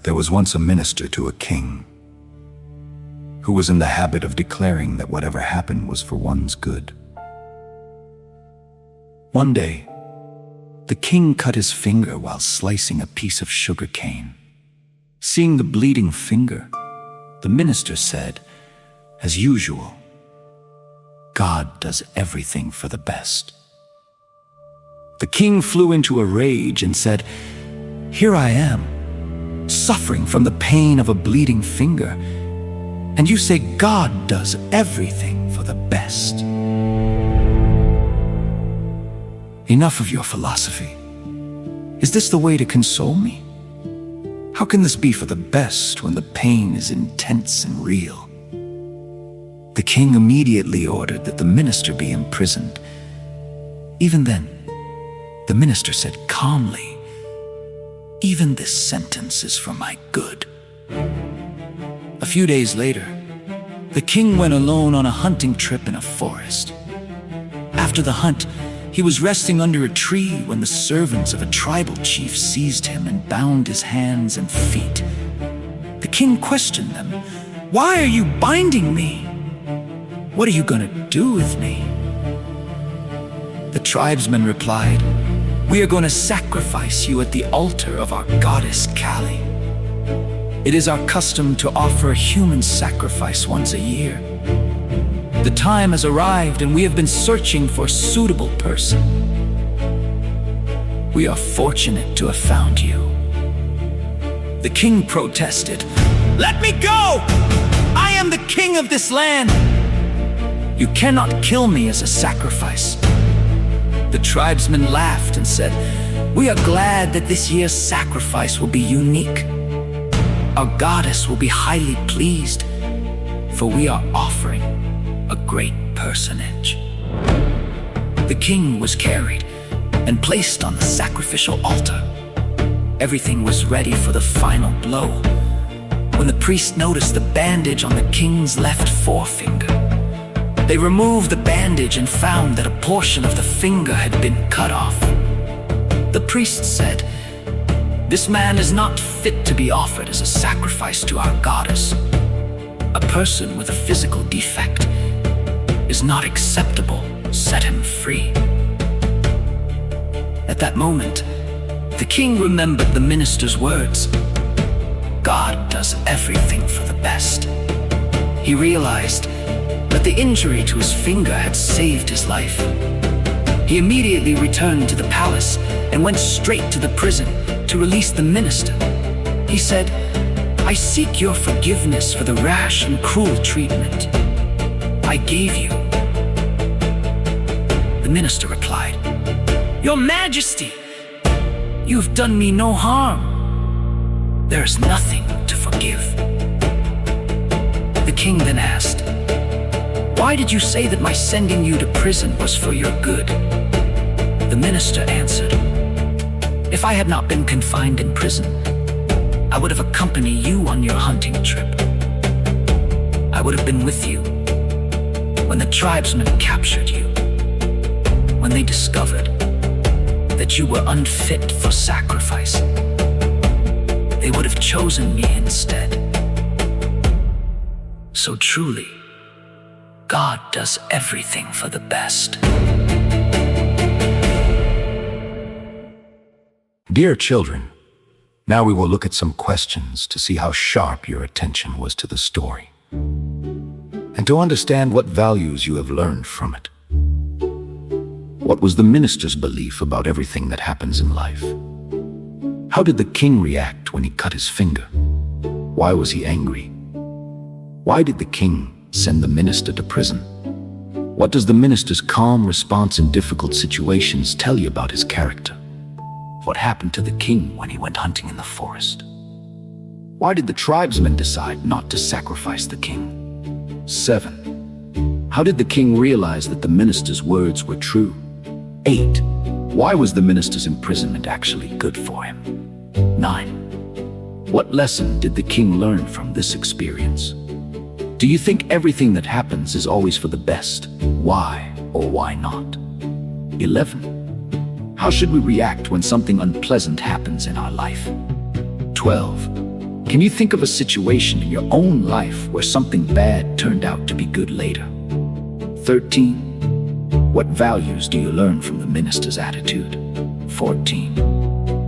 There was once a minister to a king who was in the habit of declaring that whatever happened was for one's good. One day, the king cut his finger while slicing a piece of sugar cane. Seeing the bleeding finger, the minister said, as usual, "God does everything for the best." The king flew into a rage and said, "Here I am, suffering from the pain of a bleeding finger, and you say God does everything for the best. Enough of your philosophy. Is this the way to console me? How can this be for the best when the pain is intense and real?" The king immediately ordered that the minister be imprisoned. Even then, the minister said calmly, "Even this sentence is for my good." A few days later, the king went alone on a hunting trip in a forest. After the hunt, he was resting under a tree when the servants of a tribal chief seized him and bound his hands and feet. The king questioned them, "Why are you binding me? What are you going to do with me?" The tribesmen replied, "We are going to sacrifice you at the altar of our goddess Kali. It is our custom to offer a human sacrifice once a year. The time has arrived and we have been searching for a suitable person. We are fortunate to have found you." The king protested, "Let me go! I am the king of this land. You cannot kill me as a sacrifice." The tribesmen laughed and said, "We are glad that this year's sacrifice will be unique. Our goddess will be highly pleased, for we are offering a great personage." The king was carried and placed on the sacrificial altar. Everything was ready for the final blow when the priest noticed the bandage on the king's left forefinger. They removed the bandage and found that a portion of the finger had been cut off. The priest said, "This man is not fit to be offered as a sacrifice to our goddess. A person with a physical defect is not acceptable. Set him free." At that moment, the king remembered the minister's words, "God does everything for the best." He realized that the injury to his finger had saved his life. He immediately returned to the palace and went straight to the prison to release the minister. He said, "I seek your forgiveness for the rash and cruel treatment I gave you." The minister replied, "Your Majesty, you have done me no harm. There is nothing to forgive." The king then asked, "Why did you say that my sending you to prison was for your good?" The minister answered, "If I had not been confined in prison, I would have accompanied you on your hunting trip. I would have been with you when the tribesmen captured you, when they discovered that you were unfit for sacrifice. They would have chosen me instead. So truly, God does everything for the best." Dear children, now we will look at some questions to see how sharp your attention was to the story, and to understand what values you have learned from it. What was the minister's belief about everything that happens in life? How did the king react when he cut his finger? Why was he angry? Why did the king send the minister to prison? What does the minister's calm response in difficult situations tell you about his character? What happened to the king when he went hunting in the forest? Why did the tribesmen decide not to sacrifice the king? 7. How did the king realize that the minister's words were true? 8. Why was the minister's imprisonment actually good for him? 9. What lesson did the king learn from this experience? Do you think everything that happens is always for the best? Why or why not? 11. How should we react when something unpleasant happens in our life? 12. Can you think of a situation in your own life where something bad turned out to be good later? 13. What values do you learn from the minister's attitude? 14.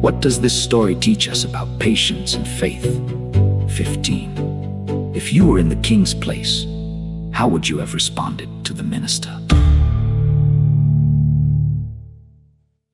What does this story teach us about patience and faith? 15. If you were in the king's place, how would you have responded to the minister?